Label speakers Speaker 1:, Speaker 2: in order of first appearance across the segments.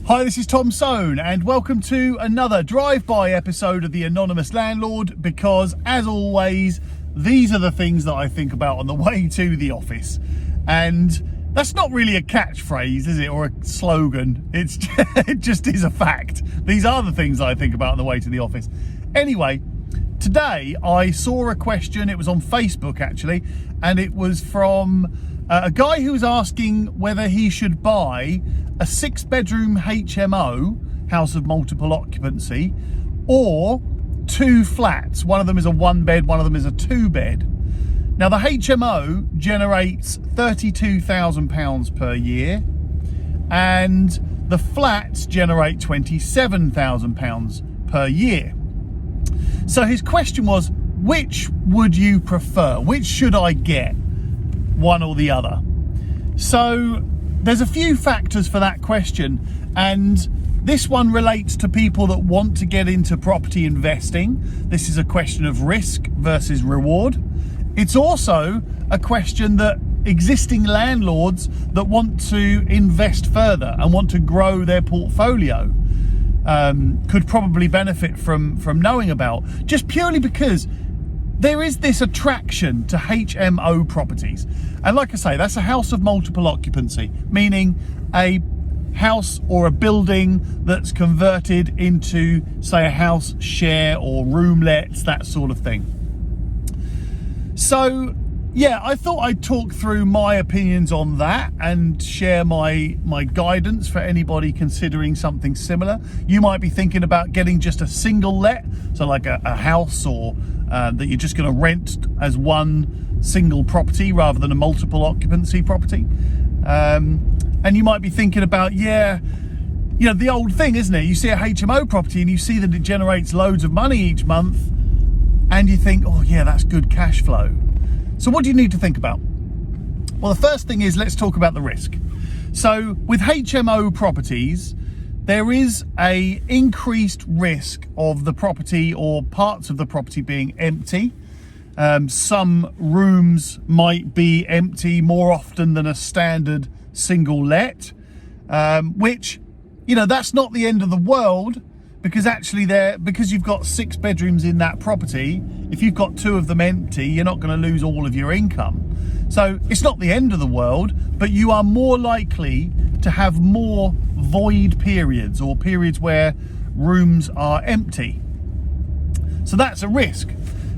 Speaker 1: Hi, this is Tom Soane and welcome to another drive-by episode of the Anonymous Landlord, because as always, these are the things that I think about on the way to the office. And that's not really a catchphrase, is it, or a slogan? It just is a fact. These are the things that I think about on the way to the office. Anyway, today I saw a question, it was on Facebook actually, and it was from a guy who was asking whether he should buy a 6-bedroom HMO, house of multiple occupancy, or 2 flats. One of them is a 1-bed, one of them is a 2-bed. Now the HMO generates £32,000 per year, and the flats generate £27,000 per year. So his question was, which would you prefer? Which should I get? One or the other? So there's a few factors for that question, and this one relates to people that want to get into property investing. This is a question of risk versus reward. It's also a question that existing landlords that want to invest further and want to grow their portfolio could probably benefit from knowing about, just purely because there is this attraction to HMO properties. And like I say, that's a house of multiple occupancy, meaning a house or a building that's converted into, say, a house share or roomlets, that sort of thing. So yeah, I thought I'd talk through my opinions on that and share my guidance for anybody considering something similar. You might be thinking about getting just a single let, so like a house or that you're just going to rent as one single property rather than a multiple occupancy property. And you might be thinking about, the old thing, isn't it? You see a HMO property and you see that it generates loads of money each month, and you think, oh yeah, that's good cash flow. So what do you need to think about? Well, the first thing is, let's talk about the risk. So with HMO properties, there is a increased risk of the property or parts of the property being empty. Some rooms might be empty more often than a standard single let, which, that's not the end of the world, because actually because you've got 6 bedrooms in that property, if you've got 2 of them empty, you're not going to lose all of your income. So it's not the end of the world, but you are more likely to have more void periods, or periods where rooms are empty. So that's a risk.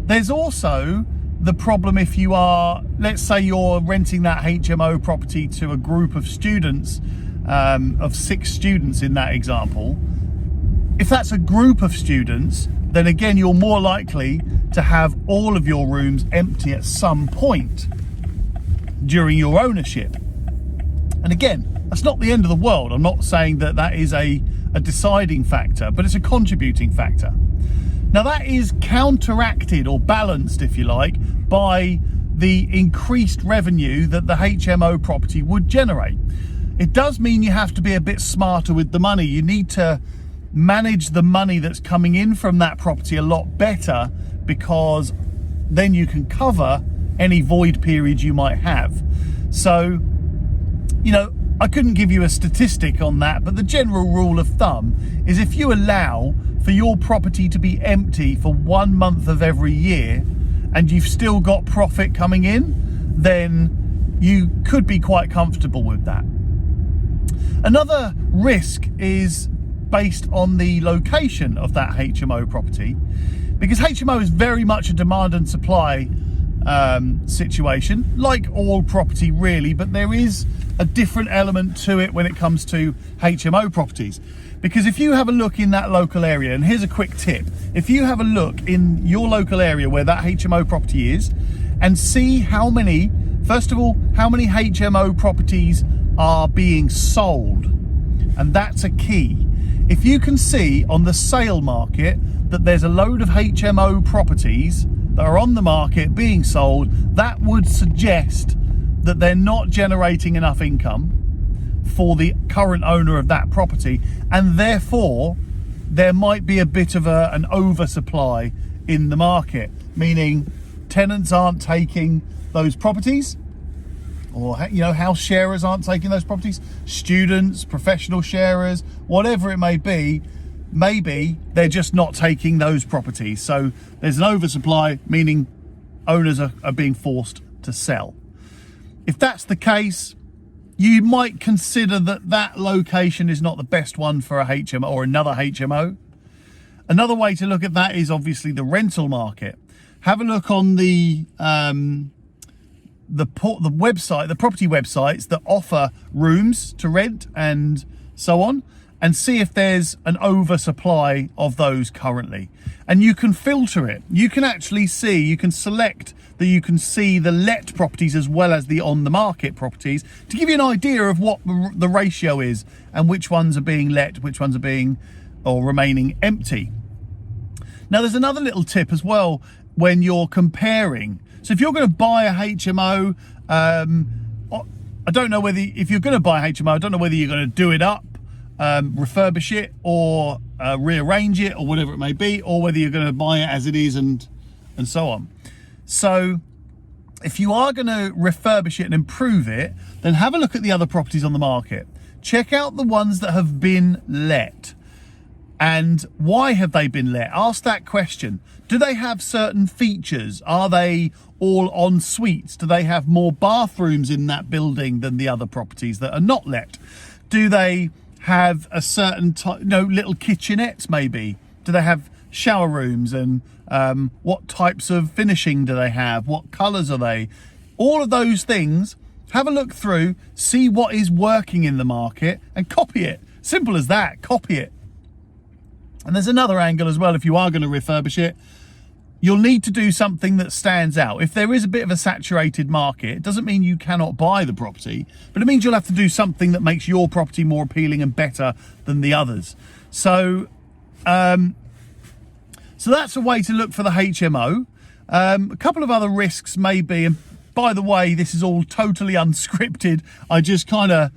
Speaker 1: There's also the problem if you are, let's say you're renting that HMO property to a group of students, of 6 students in that example. If that's a group of students, then again, you're more likely to have all of your rooms empty at some point during your ownership. And again, that's not the end of the world. I'm not saying that that is a deciding factor, but it's a contributing factor. Now that is counteracted or balanced, if you like, by the increased revenue that the HMO property would generate. It does mean you have to be a bit smarter with the money. You need to manage the money that's coming in from that property a lot better, because then you can cover any void periods you might have. So, I couldn't give you a statistic on that, but the general rule of thumb is if you allow for your property to be empty for 1 month of every year and you've still got profit coming in, then you could be quite comfortable with that. Another risk is based on the location of that HMO property, because HMO is very much a demand and supply situation, like all property really, but there is a different element to it when it comes to HMO properties. Because if you have a look in that local area, and here's a quick tip, if you have a look in your local area where that HMO property is, and see first of all, how many HMO properties are being sold, and that's a key. If you can see on the sale market that there's a load of HMO properties that are on the market being sold, that would suggest that they're not generating enough income for the current owner of that property, and therefore there might be a bit of an oversupply in the market, meaning tenants aren't taking those properties, or house sharers aren't taking those properties, students, professional sharers, whatever it may be, maybe they're just not taking those properties. So there's an oversupply, meaning owners are being forced to sell. If that's the case, you might consider that location is not the best one for a HMO or another HMO. Another way to look at that is obviously the rental market. Have a look on the website, the property websites that offer rooms to rent and so on, and see if there's an oversupply of those currently. And you can filter it. You can actually see, you can select that you can see the let properties as well as the on the market properties to give you an idea of what the ratio is and which ones are being let, which ones are being or remaining empty. Now there's another little tip as well when you're comparing. So if you're going to buy a HMO, I don't know whether, if you're going to buy a HMO, I don't know whether you're going to do it up, refurbish it, or rearrange it, or whatever it may be, or whether you're going to buy it as it is and so on. So if you are going to refurbish it and improve it, then have a look at the other properties on the market. Check out the ones that have been let. And why have they been let? Ask that question. Do they have certain features? Are they all en suites? Do they have more bathrooms in that building than the other properties that are not let? Do they have a certain type, little kitchenettes maybe? Do they have shower rooms? And what types of finishing do they have? What colours are they? All of those things, have a look through, see what is working in the market and copy it. Simple as that, copy it. And there's another angle as well. If you are going to refurbish it, you'll need to do something that stands out. If there is a bit of a saturated market, it doesn't mean you cannot buy the property, but it means you'll have to do something that makes your property more appealing and better than the others. So that's a way to look for the HMO. A couple of other risks may be, and by the way, this is all totally unscripted. I just kind of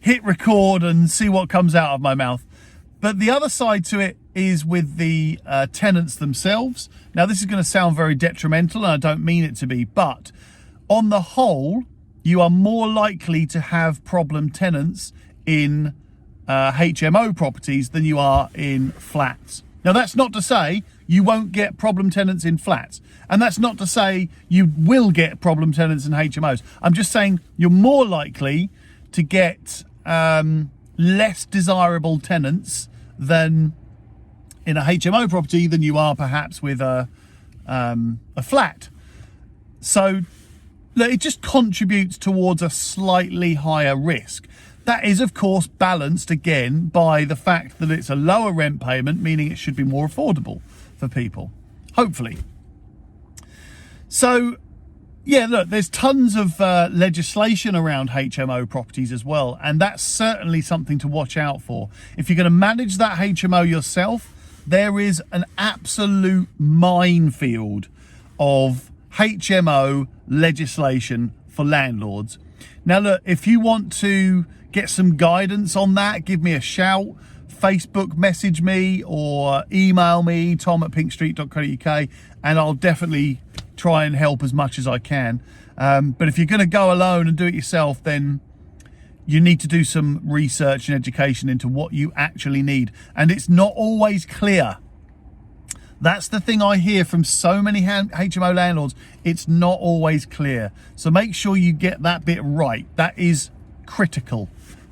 Speaker 1: hit record and see what comes out of my mouth. But the other side to it is with the tenants themselves. Now, this is going to sound very detrimental, and I don't mean it to be, but on the whole, you are more likely to have problem tenants in HMO properties than you are in flats. Now, that's not to say you won't get problem tenants in flats, and that's not to say you will get problem tenants in HMOs. I'm just saying you're more likely to get less desirable tenants than in a HMO property than you are perhaps with a flat. So it just contributes towards a slightly higher risk. That is, of course, balanced again by the fact that it's a lower rent payment, meaning it should be more affordable for people, hopefully. So yeah, look, there's tons of legislation around HMO properties as well, and that's certainly something to watch out for. If you're going to manage that HMO yourself, there is an absolute minefield of HMO legislation for landlords. Now, look, if you want to get some guidance on that, give me a shout. Facebook message me or email me, tom@pinkstreet.co.uk, and I'll definitely try and help as much as I can. But if you're going to go alone and do it yourself, then you need to do some research and education into what you actually need. And it's not always clear. That's the thing I hear from so many HMO landlords. It's not always clear. So make sure you get that bit right. That is critical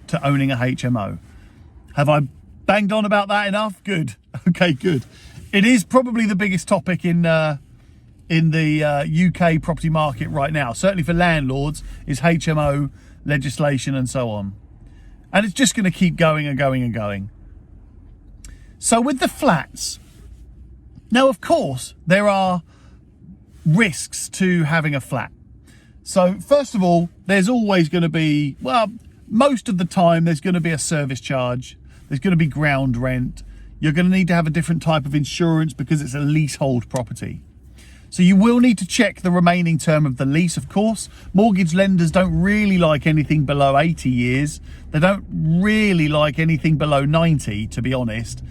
Speaker 1: to owning a HMO. Have I banged on about that enough? Good. Okay, good. It is probably the biggest topic in the UK property market right now, certainly for landlords, is HMO legislation and so on. And it's just going to keep going and going and going. So with the flats, now of course there are risks to having a flat. So first of all, there's always going to be, well, most of the time there's going to be a service charge, there's going to be ground rent, you're going to need to have a different type of insurance because it's a leasehold property. So you will need to check the remaining term of the lease, of course. Mortgage lenders don't really like anything below 80 years. They don't really like anything below 90, to be honest.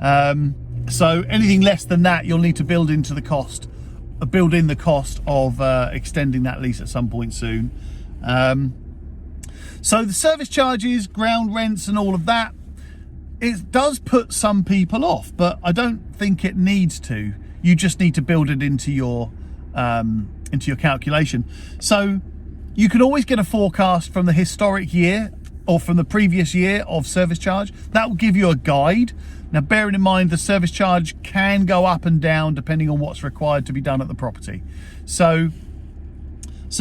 Speaker 1: So anything less than that, you'll need to build in the cost of extending that lease at some point soon. So the service charges, ground rents and all of that, it does put some people off, but I don't think it needs to. You just need to build it into your calculation. So you can always get a forecast from the historic year or from the previous year of service charge. That will give you a guide. Now, bearing in mind the service charge can go up and down depending on what's required to be done at the property. So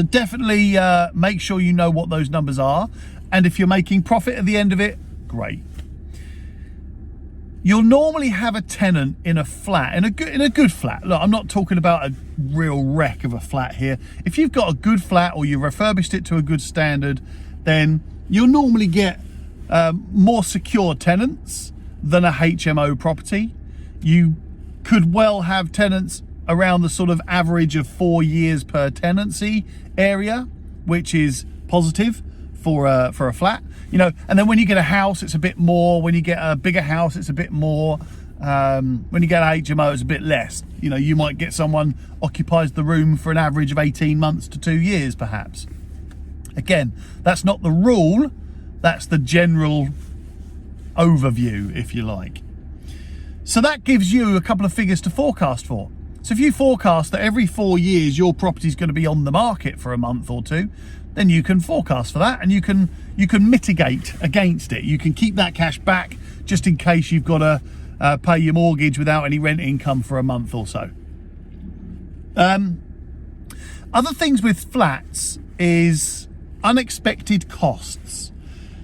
Speaker 1: definitely make sure you know what those numbers are. And if you're making profit at the end of it, great. You'll normally have a tenant in a flat, in a good flat. Look, I'm not talking about a real wreck of a flat here. If you've got a good flat or you refurbished it to a good standard, then you'll normally get more secure tenants than a HMO property. You could well have tenants around the sort of average of 4 years per tenancy area, which is positive for a flat, you know. And then when you get a house, it's a bit more. When you get a bigger house, it's a bit more. When you get an HMO, it's a bit less. You know, you might get someone occupies the room for an average of 18 months to 2 years, perhaps. Again, that's not the rule. That's the general overview, if you like. So that gives you a couple of figures to forecast for. So if you forecast that every 4 years your property is going to be on the market for a month or two, then you can forecast for that, and you can mitigate against it. You can keep that cash back just in case you've got to pay your mortgage without any rent income for a month or so. Other things with flats is unexpected costs.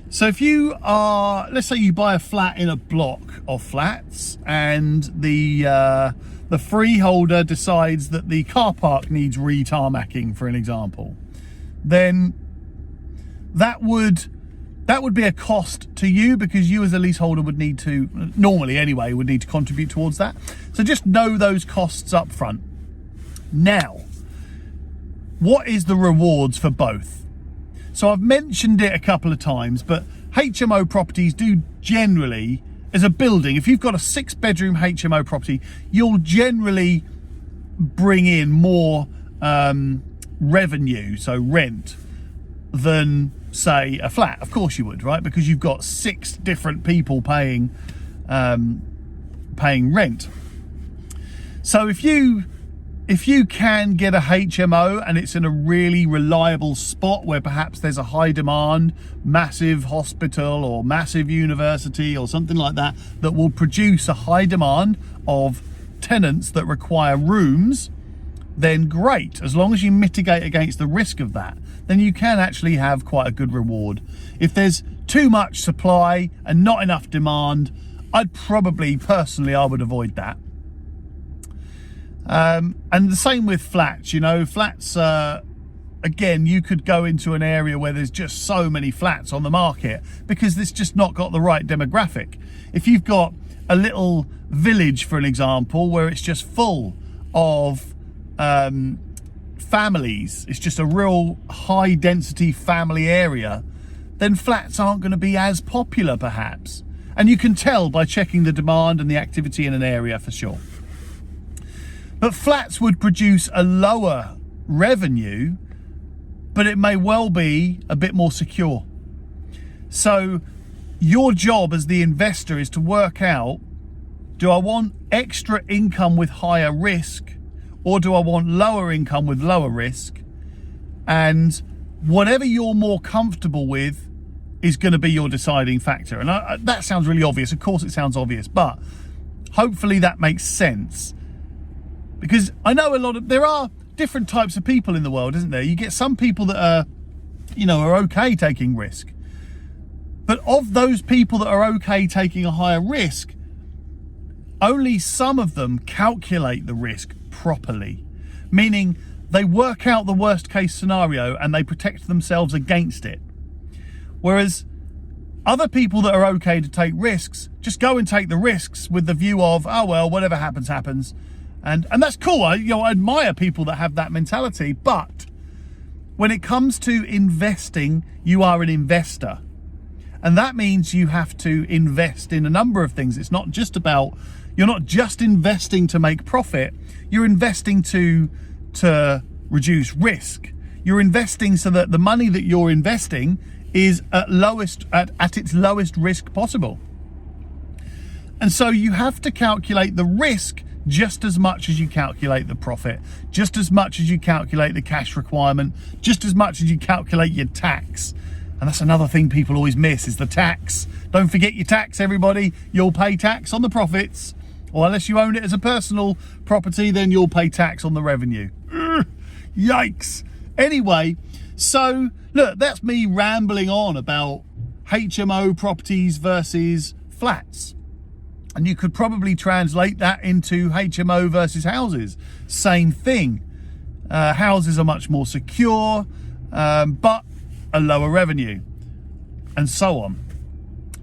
Speaker 1: So if you are, let's say you buy a flat in a block of flats and the freeholder decides that the car park needs re-tarmacking, for an example, then that would be a cost to you, because you as a leaseholder would need to, normally anyway, would need to contribute towards that. So just know those costs up front. Now, what is the rewards for both? So I've mentioned it a couple of times, but HMO properties do generally, as a building, if you've got a 6-bedroom HMO property, you'll generally bring in more revenue, so rent, than say a flat. Of course you would, right? Because you've got 6 different people paying rent. So if you can get a HMO and it's in a really reliable spot where perhaps there's a high demand, massive hospital or massive university or something like that, that will produce a high demand of tenants that require rooms, then great. As long as you mitigate against the risk of that, then you can actually have quite a good reward. If there's too much supply and not enough demand, I'd probably, personally, I would avoid that. And the same with flats, you know. Flats, again, you could go into an area where there's just so many flats on the market because it's just not got the right demographic. If you've got a little village, for an example, where it's just full of families, it's just a real high density family area, then flats aren't going to be as popular perhaps. And you can tell by checking the demand and the activity in an area for sure. But flats would produce a lower revenue, but it may well be a bit more secure. So your job as the investor is to work out, do I want extra income with higher risk, or do I want lower income with lower risk? And whatever you're more comfortable with is going to be your deciding factor. And that sounds really obvious. Of course it sounds obvious, but hopefully that makes sense. Because I know there are different types of people in the world, isn't there? You get some people that are okay taking risk. But of those people that are okay taking a higher risk, only some of them calculate the risk properly, meaning they work out the worst case scenario and they protect themselves against it. Whereas other people that are okay to take risks just go and take the risks with the view of, oh well, whatever happens, happens. And that's cool. I admire people that have that mentality. But when it comes to investing, you are an investor. And that means you have to invest in a number of things. It's not just about, you're not just investing to make profit. You're investing to reduce risk. You're investing so that the money that you're investing is at its lowest risk possible. And so you have to calculate the risk just as much as you calculate the profit, just as much as you calculate the cash requirement, just as much as you calculate your tax. And that's another thing people always miss, is the tax. Don't forget your tax, everybody. You'll pay tax on the profits, or unless you own it as a personal property, then you'll pay tax on the revenue. Yikes. Anyway, so look, that's me rambling on about HMO properties versus flats. And you could probably translate that into HMO versus houses. Same thing. Houses are much more secure, but a lower revenue, and so on.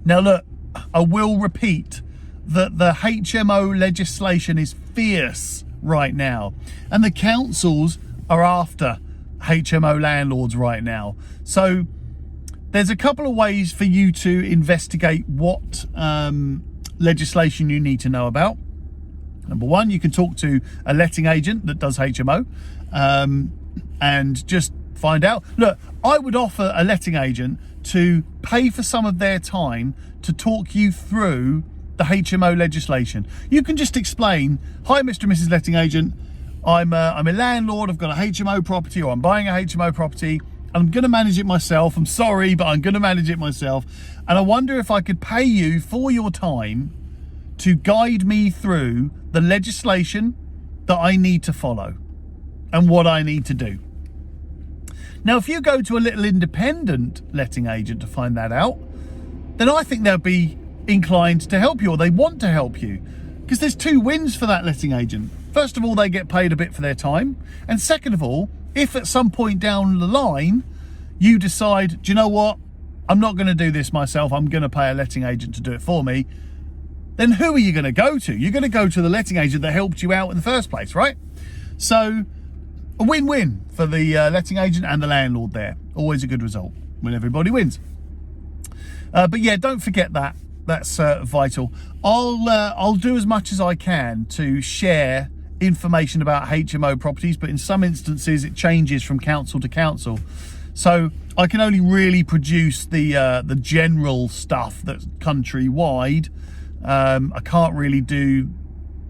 Speaker 1: Now look, I will repeat that the HMO legislation is fierce right now, and the councils are after HMO landlords right now. So there's a couple of ways for you to investigate what legislation you need to know about. Number one, you can talk to a letting agent that does HMO and just find out. Look, I would offer a letting agent to pay for some of their time to talk you through the HMO legislation. You can just explain, hi Mr. and Mrs. Letting Agent, I'm a landlord, I've got a HMO property, or I'm buying a HMO property, and I'm going to manage it myself. I'm sorry, but I'm going to manage it myself. And I wonder if I could pay you for your time to guide me through the legislation that I need to follow and what I need to do. Now, if you go to a little independent letting agent to find that out, then I think they'll be inclined to help you, or they want to help you, because there's two wins for that letting agent. First of all, they get paid a bit for their time. And second of all, if at some point down the line, you decide, do you know what? I'm not going to do this myself. I'm going to pay a letting agent to do it for me. Then who are you going to go to? You're going to go to the letting agent that helped you out in the first place, right? So a win-win for the letting agent and the landlord there. Always a good result when everybody wins. But yeah, don't forget that. That's vital. I'll do as much as I can to share information about HMO properties, but in some instances it changes from council to council. So I can only really produce the general stuff that's countrywide. I can't really do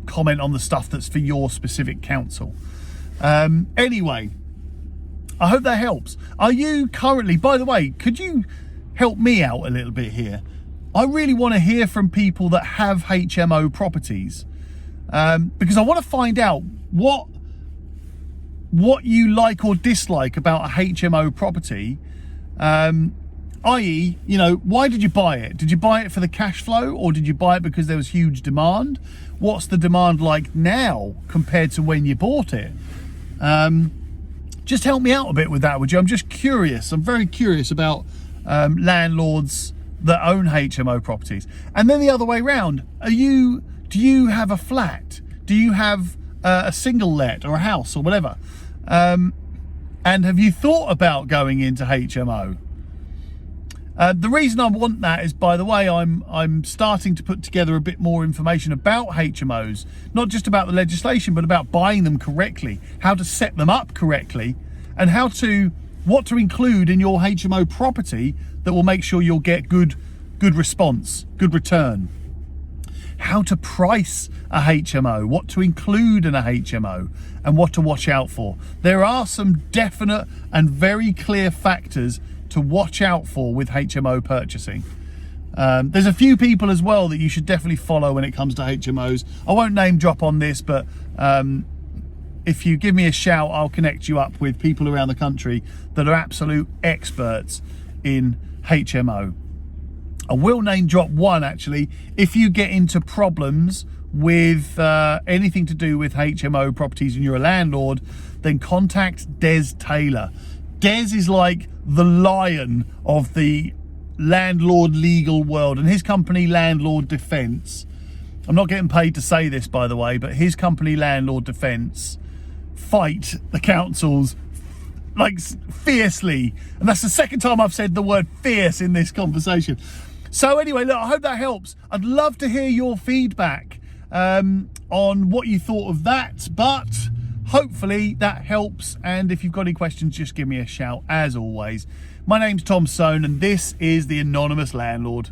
Speaker 1: comment on the stuff that's for your specific council. Anyway, I hope that helps. Are you currently, by the way, could you help me out a little bit here? I really want to hear from people that have HMO properties, because I want to find out what you like or dislike about a HMO property, i.e., you know, why did you buy it? Did you buy it for the cash flow, or did you buy it because there was huge demand? What's the demand like now compared to when you bought it? Just help me out a bit with that, would you? I'm just curious. I'm very curious about landlords that own HMO properties. And then the other way around, do you have a flat? Do you have a single let or a house or whatever? And have you thought about going into HMO? The reason I want that is, by the way, I'm starting to put together a bit more information about HMOs, not just about the legislation, but about buying them correctly, how to set them up correctly, and what to include in your HMO property that will make sure you'll get good response, good return. How to price a HMO, what to include in a HMO, and what to watch out for. There are some definite and very clear factors to watch out for with HMO purchasing. There's a few people as well that you should definitely follow when it comes to HMOs. I won't name drop on this, but if you give me a shout, I'll connect you up with people around the country that are absolute experts in HMO. I will name drop one, actually. If you get into problems with anything to do with HMO properties and you're a landlord, then contact Des Taylor. Des is like the lion of the landlord legal world, and his company Landlord Defence, I'm not getting paid to say this, by the way, but his company Landlord Defence fight the councils like fiercely, and that's the second time I've said the word fierce in this conversation. So anyway, look, I hope that helps. I'd love to hear your feedback on what you thought of that, but hopefully that helps, and if you've got any questions, just give me a shout as always. My name's Tom Soane and this is the Anonymous Landlord.